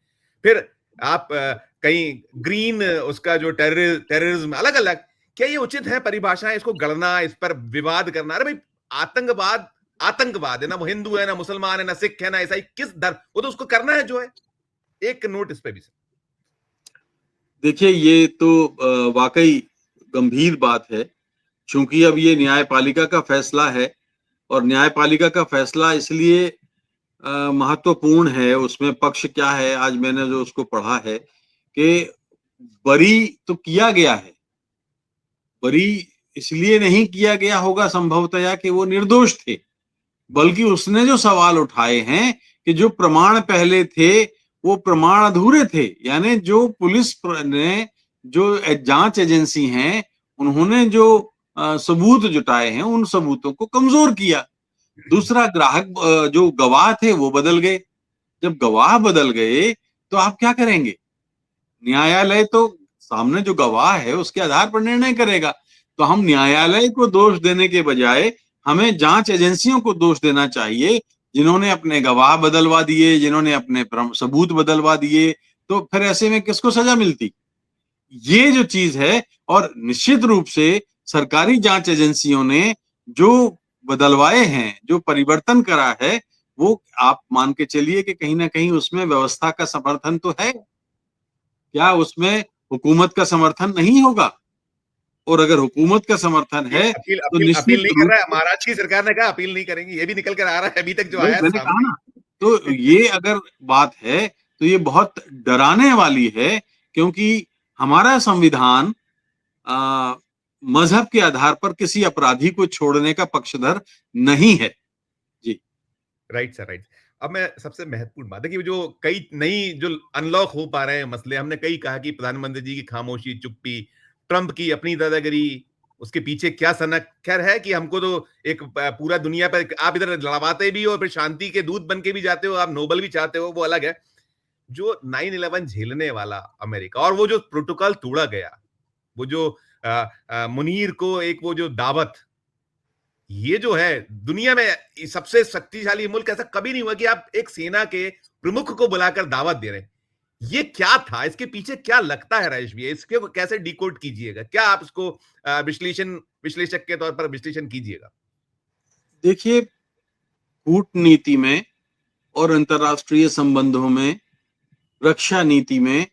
फिर आप कहीं ग्रीन, उसका जो टेररिज्म, अलग अलग, क्या ये उचित है परिभाषाएं, इसको गढ़ना, इस पर विवाद करना? अरे भाई, आतंकवाद आतंकवाद है ना, वो हिंदू है ना, मुसलमान है ना, सिख है ना, ईसाई, किस धर्म, वो तो उसको करना है जो है। एक नोट इस पे भी सर। देखिए, ये तो वाकई गंभीर बात है, क्योंकि अब ये न्यायपालिका का फैसला है। और न्यायपालिका का फैसला इसलिए महत्वपूर्ण है, उसमें पक्ष क्या है, आज मैंने जो उसको पढ़ा है कि बरी तो किया गया है, बरी इसलिए नहीं किया गया होगा संभवतया कि वो निर्दोष थे, बल्कि उसने जो सवाल उठाए हैं कि जो प्रमाण पहले थे वो प्रमाण अधूरे थे। यानी जो पुलिस ने, जो जांच एजेंसी हैं, उन्होंने जो सबूत जुटाए हैं उन सबूतों को कमजोर किया। दूसरा, जो गवाह थे वो बदल गए। जब गवाह बदल गए तो आप क्या करेंगे? न्यायालय तो सामने जो गवाह है उसके आधार पर निर्णय करेगा। तो हम न्यायालय को दोष देने के बजाय हमें जांच एजेंसियों को दोष देना चाहिए, जिन्होंने अपने गवाह बदलवा दिए, जिन्होंने अपने सबूत बदलवा दिए। तो फिर ऐसे में किसको सजा मिलती? ये जो चीज है, और निश्चित रूप से सरकारी जांच एजेंसियों ने जो बदलवाए हैं, जो परिवर्तन करा है, वो आप मान के चलिए कि कहीं ना कहीं उसमें व्यवस्था का समर्थन तो है। क्या उसमें हुकूमत का समर्थन नहीं होगा? और अगर हुकूमत का समर्थन ये है अपील तो अपील अपील निश्चित नहीं कर रूप रहा है, से, महाराष्ट्र की सरकार ने कहा अपील नहीं करेंगे, ये भी निकल कर आ रहा है अभी तक जो वही आया है मैंने कहा सामने। ना। तो ये अगर बात है तो ये बहुत डराने वाली है, क्योंकि हमारा संविधान आ, मजहब के आधार पर किसी अपराधी को छोड़ने का पक्षधर नहीं है। जी। Right sir, right. अब मैं सबसे महत्वपूर्ण बात है कि जो कई नई जो अनलॉक हो पा रहे हैं मसले, हमने कई कहा कि प्रधानमंत्री जी की खामोशी, चुप्पी, ट्रंप की अपनी दादागिरी, उसके पीछे क्या सनक, खैर है कि हमको तो एक पूरा दुनिया पर आप इधर लड़वाते भी हो, फिर शांति के दूत बन के भी जाते हो, आप नोबल भी चाहते हो, वो अलग है। जो 9/11 झेलने वाला अमेरिका और वो जो प्रोटोकॉल तोड़ा गया, वो जो मुनीर को एक वो जो दावत, ये जो है दुनिया में सबसे शक्तिशाली मुल्क ऐसा कभी नहीं हुआ कि आप एक सेना के प्रमुख को बुलाकर दावत दे रहे हैं। ये क्या था? इसके पीछे क्या लगता है राजेश भैया? इसको कैसे डिकोड कीजिएगा? क्या आप इसको विश्लेषक के तौर पर विश्लेषण कीजिएगा? देखिए, कूटनीति में और अंतर्राष्ट्रीय संबंधों में, रक्षा नीति में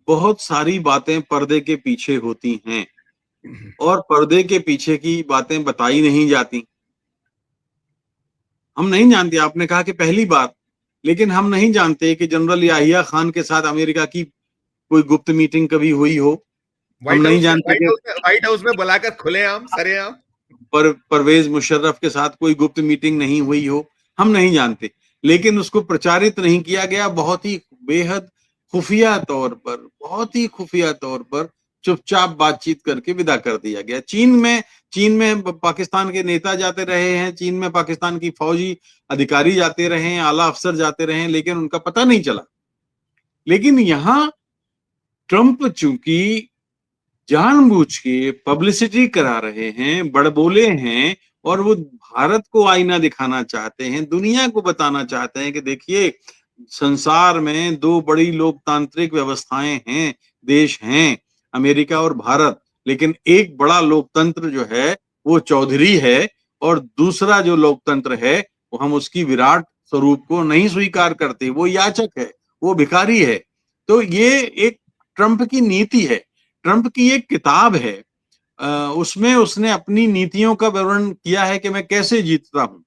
बहुत सारी बातें पर्दे के पीछे होती हैं और पर्दे के पीछे की बातें बताई नहीं जाती। हम नहीं जानते, आपने कहा कि पहली बार, लेकिन हम नहीं जानते कि जनरल याहिया खान के साथ अमेरिका की कोई गुप्त मीटिंग कभी हुई हो। हम नहीं जानते कि व्हाइट हाउस में बुलाकर खुलेआम, सरेआम। परवेज मुशर्रफ के साथ कोई गुप्त मीटिंग नहीं हुई हो। हम नहीं जानते, लेकिन उसको प्रचारित नहीं किया गया। बहुत ही बेहद खुफिया तौर पर, बहुत ही खुफिया तौर पर चुपचाप बातचीत करके विदा कर दिया गया। चीन में पाकिस्तान के नेता जाते रहे हैं, चीन में पाकिस्तान की फौजी अधिकारी जाते रहे हैं, आला अफसर जाते रहे हैं, लेकिन उनका पता नहीं चला। लेकिन यहां ट्रंप चूंकि जानबूझ के पब्लिसिटी करा रहे हैं, बड़बोले हैं, और वो भारत को आईना दिखाना चाहते हैं, दुनिया को बताना चाहते हैं कि देखिए, संसार में दो बड़ी लोकतांत्रिक व्यवस्थाएं हैं, देश हैं, अमेरिका और भारत, लेकिन एक बड़ा लोकतंत्र जो है वो चौधरी है, और दूसरा जो लोकतंत्र है वो हम उसकी विराट स्वरूप को नहीं स्वीकार करते, वो याचक है, वो भिखारी है। तो ये एक ट्रंप की नीति है, ट्रंप की एक किताब है। उसमें उसने अपनी नीतियों का विवरण किया है कि मैं कैसे जीतता हूं।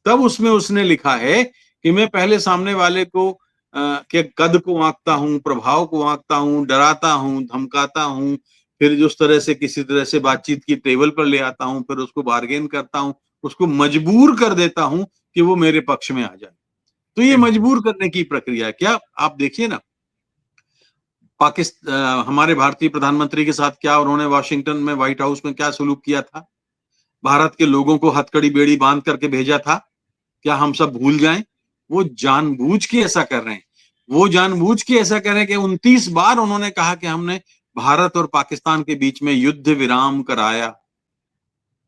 तब उसमें उसने लिखा है कि मैं पहले सामने वाले को के कद को आंकता हूं, प्रभाव को आंकता हूं, डराता हूं, धमकाता हूं, फिर जिस तरह से किसी तरह से बातचीत की टेबल पर ले आता हूं, फिर उसको बार्गेन करता हूं, उसको मजबूर कर देता हूं कि वो मेरे पक्ष में आ जाए। तो ये मजबूर करने की प्रक्रिया है। क्या आप देखिए ना, हमारे भारतीय प्रधानमंत्री के साथ क्या उन्होंने वाशिंगटन में, व्हाइट हाउस में क्या सलूक किया था? भारत के लोगों को हथकड़ी बेड़ी बांध करके भेजा था। क्या हम सब भूल जाएं? वो जानबूझ के ऐसा कर रहे हैं। वो जानबूझ के ऐसा कर रहे हैं कि 29 बार उन्होंने कहा कि हमने भारत और पाकिस्तान के बीच में युद्ध विराम कराया।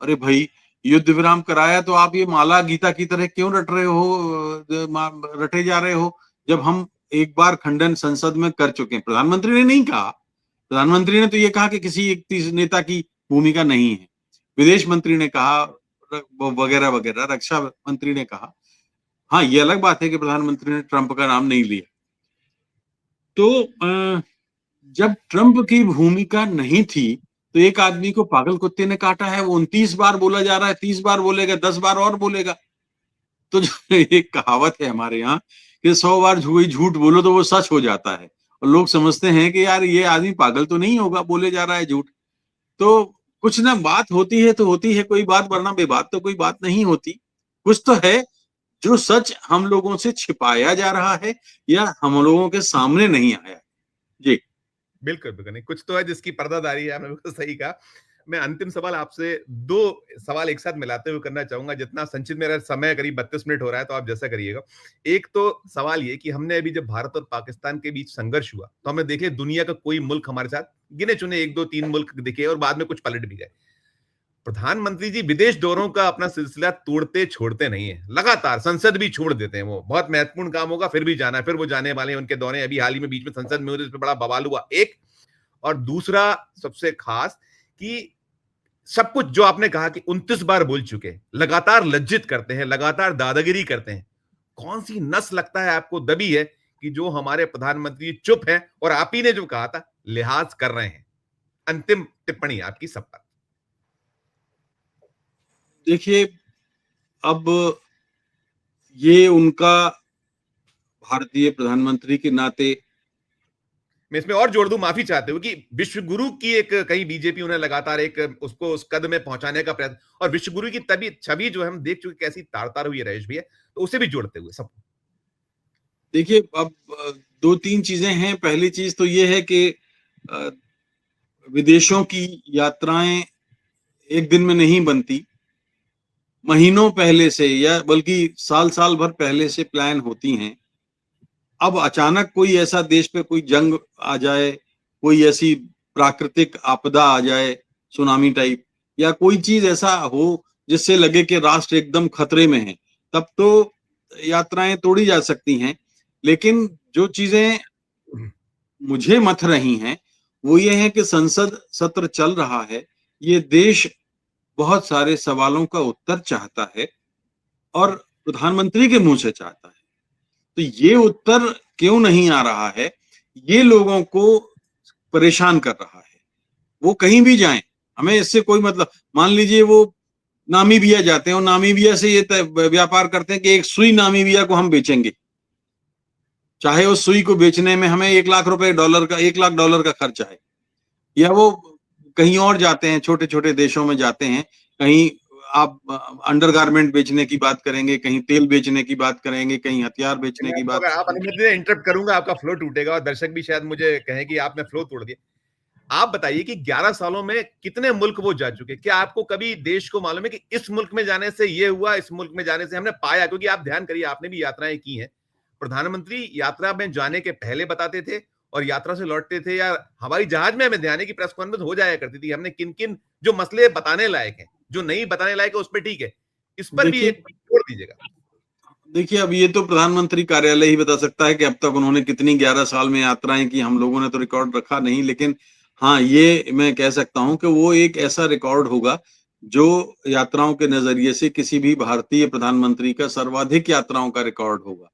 अरे भाई, युद्ध विराम कराया तो आप ये माला गीता की तरह क्यों रट रहे हो, रटे जा रहे हो, जब हम एक बार खंडन संसद में कर चुके हैं? प्रधानमंत्री ने नहीं कहा। प्रधानमंत्री ने तो ये कहा कि किसी एक नेता की भूमिका नहीं है। विदेश मंत्री ने कहा, वगैरह वगैरह, रक्षा मंत्री ने कहा। हाँ, ये अलग बात है कि प्रधानमंत्री ने ट्रंप का नाम नहीं लिया। तो जब ट्रंप की भूमिका नहीं थी तो एक आदमी को पागल कुत्ते ने काटा है। वो 29 बार बोला जा रहा है, 30 बार बोलेगा, 10 बार और बोलेगा। तो जो एक कहावत है हमारे यहाँ कि 100 बार झूठ बोलो तो वो सच हो जाता है, और लोग समझते हैं कि यार ये आदमी पागल तो नहीं होगा, बोले जा रहा है झूठ। तो कुछ ना बात होती है तो होती है कोई बात, वरना बेबात तो कोई बात नहीं होती। कुछ तो है जो सच हम लोगों से छिपाया जा रहा है या हम लोगों के सामने नहीं आया। जी। बिल्कुल, बिल्कुल नहीं, कुछ तो है जिसकी पर्दादारी है, आपने बिल्कुल सही कहा। मैं अंतिम सवाल आपसे 2 सवाल एक साथ मिलाते हुए करना चाहूँगा, जितना संचित मेरा समय करीब 32 मिनट हो रहा है, तो आप जैसा करिएगा। एक तो सवाल ये कि हमने अभी जब भारत और पाकिस्तान के बीच संघर्ष हुआ, तो हमने देखे दुनिया का कोई मुल्क हमारे साथ, गिने-चुने 1, 2, 3 मुल्क दिखे और बाद में कुछ पलट भी गए। प्रधानमंत्री जी विदेश दौरों का अपना सिलसिला तोड़ते छोड़ते नहीं है, लगातार संसद भी छोड़ देते हैं। वो बहुत महत्वपूर्ण काम होगा फिर भी जाना है, फिर वो जाने वाले हैं, उनके दौरे अभी हाल ही में बीच में संसद में हुए, इस पे बड़ा बवाल हुआ एक। और दूसरा सबसे खास कि सब कुछ जो आपने कहा कि 29 बार बोल चुके, लगातार लज्जित करते हैं, लगातार दादागिरी करते हैं। कौन सी नस लगता है आपको दबी है कि जो हमारे प्रधानमंत्री चुप हैं और आप ही ने जो कहा था लिहाज कर रहे हैं? अंतिम टिप्पणी आपकी सब पर। देखिए, अब ये उनका भारतीय प्रधानमंत्री के नाते, मैं इसमें और जोड़ दूं, माफी चाहते हुए, कि विश्व गुरु की एक कहीं बीजेपी उन्हें लगातार एक उसको उस कद में पहुंचाने का प्रयत्न, और विश्व गुरु की तभी छवि जो हम देख चुके कैसी तार तार हुई है रजेश भैया, तो उसे भी जोड़ते हुए सब। देखिए, अब 2-3 चीजें हैं। पहली चीज तो ये है कि अ, विदेशों की यात्राएं एक दिन में नहीं बनती, महीनों पहले से या बल्कि साल-साल भर पहले से प्लान होती हैं। अब अचानक कोई ऐसा देश पे कोई जंग आ जाए, कोई ऐसी प्राकृतिक आपदा आ जाए, सुनामी टाइप, या कोई चीज ऐसा हो जिससे लगे कि राष्ट्र एकदम खतरे में है, तब तो यात्राएं तोड़ी जा सकती हैं। लेकिन जो चीजें मुझे मथ रही हैं, वो ये है कि संसद सत्र चल रहा है, ये देश बहुत सारे सवालों का उत्तर चाहता है और प्रधानमंत्री के मुंह से चाहता है। तो ये उत्तर क्यों नहीं आ रहा है, ये लोगों को परेशान कर रहा है। वो कहीं भी जाएं, हमें इससे कोई मतलब, मान लीजिए वो नामीबिया जाते हैं और नामीबिया से ये व्यापार करते हैं कि एक सुई नामीबिया को हम बेचेंगे, चाहे उस सुई को बेचने में हमें 1 लाख का खर्च आए। या वो कहीं और जाते हैं, छोटे छोटे देशों में जाते हैं, कहीं आप अंडरगारमेंट बेचने की बात करेंगे, कहीं तेल बेचने की बात करेंगे, कहीं हथियार बेचने मैं की आपको बात अगर आप करेंगे। अनुमति दें इंटरप्ट करूंगा, आपका फ्लो टूटेगा और दर्शक भी शायद मुझे कहें कि आपने फ्लो तोड़ दिया। आप बताइए कि 11 सालों में कितने मुल्क वो जा चुके? क्या आपको कभी देश को मालूम है कि इस मुल्क में जाने से ये हुआ, इस मुल्क में जाने से हमने पाया? क्योंकि आप ध्यान करिए, आपने भी यात्राएं की हैं। प्रधानमंत्री यात्रा में जाने के पहले बताते थे और यात्रा से लौटते थे, या हवाई जहाज में हमें ध्यान है कि प्रेस कॉन्फ्रेंस हो जाया करती थी। हमने किन-किन जो मसले बताने लायक हैं, जो नहीं बताने लायक है उस पे ठीक है। इस पर भी देखिए एक जोड़ दीजिएगा। देखिए, अब ये तो प्रधानमंत्री कार्यालय ही बता सकता है कि अब तक उन्होंने कितनी 11 साल में यात्राएं की। हम लोगों ने तो रिकॉर्ड रखा नहीं, लेकिन हाँ, ये मैं कह सकता हूं कि वो एक ऐसा रिकॉर्ड होगा जो यात्राओं के नजरिए से किसी भी भारतीय प्रधानमंत्री का सर्वाधिक यात्राओं का रिकॉर्ड होगा।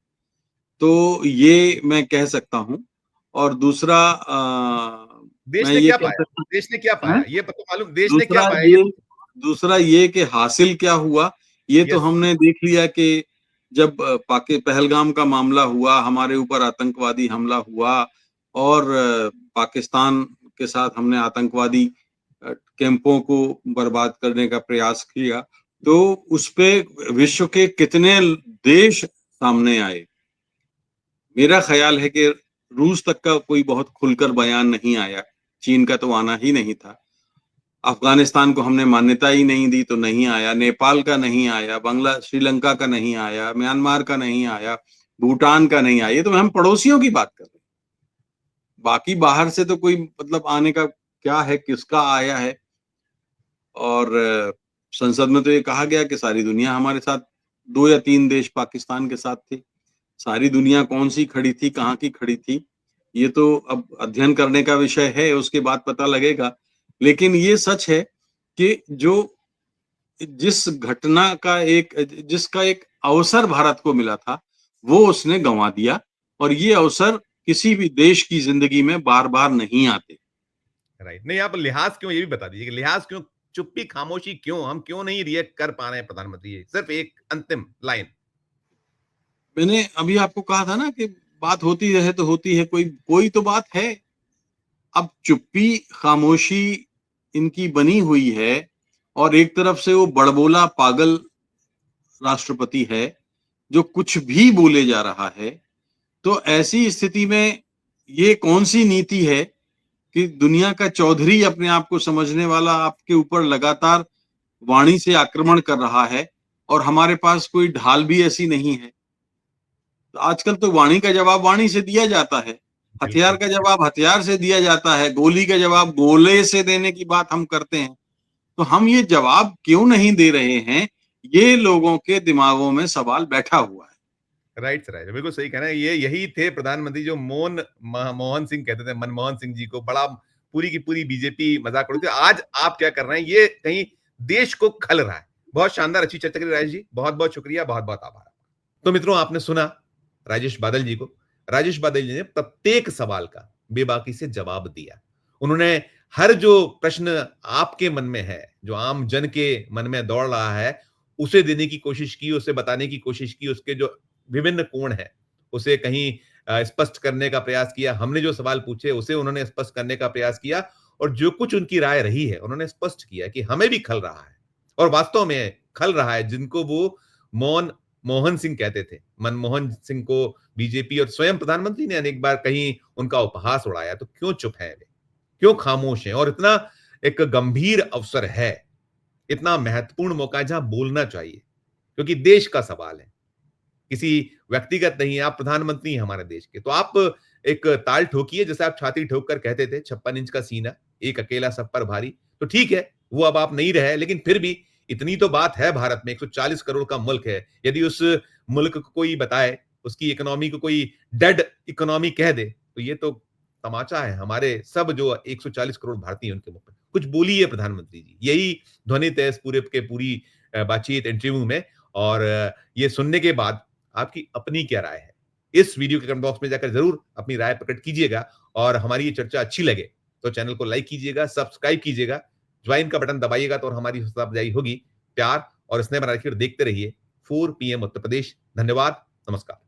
तो ये मैं कह सकता हूं। और दूसरा देश मैं ने ये क्या कह पाया? सकता देश ने क्या हूं, पाया? ये तो मालूम, देश ने क्या दूसरा पाया? ये ये दूसरा ये कि हासिल क्या हुआ, ये तो यस। हमने देख लिया कि जब पाकि पहलगाम का मामला हुआ, हमारे ऊपर आतंकवादी हमला हुआ और पाकिस्तान के साथ हमने आतंकवादी कैंपों को बर्बाद करने का प्रयास किया, तो उसपे विश्व के कितने देश सामने आए। मेरा ख्याल है कि रूस तक का कोई बहुत खुलकर बयान नहीं आया, चीन का तो आना ही नहीं था। अफगानिस्तान को हमने मान्यता ही नहीं दी तो नहीं आया, नेपाल का नहीं आया, श्रीलंका का नहीं आया, म्यांमार का नहीं आया, भूटान का नहीं आया। ये तो हम पड़ोसियों की बात कर रहे हैं। बाकी बाहर से तो कोई मतलब आने का क्या है, किसका आया है। और संसद में तो ये कहा गया कि सारी दुनिया हमारे साथ, 2 या 3 देश पाकिस्तान के साथ थे। सारी दुनिया कौन-सी खड़ी थी, कहाँ की खड़ी थी, ये तो अब अध्ययन करने का विषय है, उसके बाद पता लगेगा। लेकिन ये सच है कि जिसका एक अवसर भारत को मिला था, वो उसने गँवा दिया और ये अवसर किसी भी देश की ज़िंदगी में बार-बार नहीं आते। राइट। नहीं, आप लिहाज क्यों, ये भी बता दीजिए कि लिहाज क्यों, चुप्पी खामोशी क्यों, हम क्यों नहीं रिएक्ट कर पा रहे हैं प्रधानमंत्री जी? सिर्फ एक अंतिम लाइन। मैंने अभी आपको कहा था ना कि बात होती रहे तो होती है, कोई कोई तो बात है। अब चुप्पी खामोशी इनकी बनी हुई है और एक तरफ से वो बड़बोला पागल राष्ट्रपति है, जो कुछ भी बोले जा रहा है। तो ऐसी स्थिति में ये कौन-सी नीति है कि दुनिया का चौधरी अपने आप को समझने वाला आपके ऊपर लगातार वाणी से आक्रमण कर रहा है और हमारे पास कोई ढाल भी ऐसी नहीं है। तो आजकल तो वाणी का जवाब वाणी से दिया जाता है, हथियार बिल्कुल। का जवाब हथियार से दिया जाता है, गोली का जवाब गोले से देने की बात हम करते हैं। तो हम ये जवाब क्यों नहीं दे रहे हैं, ये लोगों के दिमागों में सवाल बैठा हुआ है। राइट सर, राइट, बिल्कुल सही कह रहे हैं। ये यही थे प्रधानमंत्री जो मोहन सिंह कहते थे, मनमोहन सिंह जी को बड़ा पूरी की पूरी बीजेपी मजाक उड़ाती है। आज आप क्या कर रहे हैं, ये कहीं देश को खल रहा है। बहुत शानदार, अच्छी चर्चा करी राजेश जी, बहुत बहुत शुक्रिया, बहुत बहुत आभार। तो मित्रों, आपने सुना राजेश बादल जी को। राजेश बादल जी ने प्रत्येक सवाल का बेबाकी से जवाब दिया। उन्होंने हर जो प्रश्न आपके मन में है, जो आम जन के मन में दौड़ रहा है, उसे देने की कोशिश की, उसे बताने की कोशिश की, उसके जो विभिन्न कोण है, उसे कहीं स्पष्ट करने का प्रयास किया। हमने जो सवाल पूछे, उसे उन्होंने स्पष्ट करने का प्रयास किया और जो कुछ उनकी राय रही है, उन्होंने स्पष्ट किया कि हमें भी खल रहा है और वास्तव में खल रहा है, जिनको वो मौन मोहन सिंह कहते थे। मनमोहन सिंह को बीजेपी और स्वयं प्रधानमंत्री ने अनेक बार कहीं उनका उपहास उड़ाया, तो क्यों चुप हैं वे? क्यों खामोश हैं? और इतना एक गंभीर अवसर है, इतना महत्वपूर्ण मौका है जहां बोलना चाहिए, क्योंकि देश का सवाल है, किसी व्यक्तिगत नहीं है, आप प्रधानमंत्री हैं हमारे देश के। तो आप एक ताल ठोकिए, जैसे आप छाती ठोक कर कहते थे 56 इंच का सीना, एक अकेला सब पर भारी। तो ठीक है, वो अब आप नहीं रहे, लेकिन फिर भी इतनी तो बात है, भारत में 140 करोड़ का मुल्क है। यदि उस मुल्क को कोई बताए, उसकी इकोनॉमी को कोई डेड इकोनॉमी कह दे, तो ये तो तमाचा है हमारे सब जो 140 करोड़ भारतीय हैं उनके मुख पे। कुछ बोलिए प्रधानमंत्री जी, यही ध्वनित है इस पूरे के पूरी बातचीत इंटरव्यू में। और ये सुनने के बाद आपकी अपनी क्या राय है? इस वीडियो के कमेंट बॉक्स में जाकर जरूर अपनी राय प्रकट कीजिएगा, और हमारी ये चर्चा अच्छी लगे तो चैनल को लाइक कीजिएगा, सब्सक्राइब कीजिएगा, ज्वाइन का बटन दबाइएगा तो और हमारी हौसला अफजाई होगी। प्यार और स्नेह बना रखिए और देखते रहिए 4 PM उत्तर प्रदेश। धन्यवाद, नमस्कार।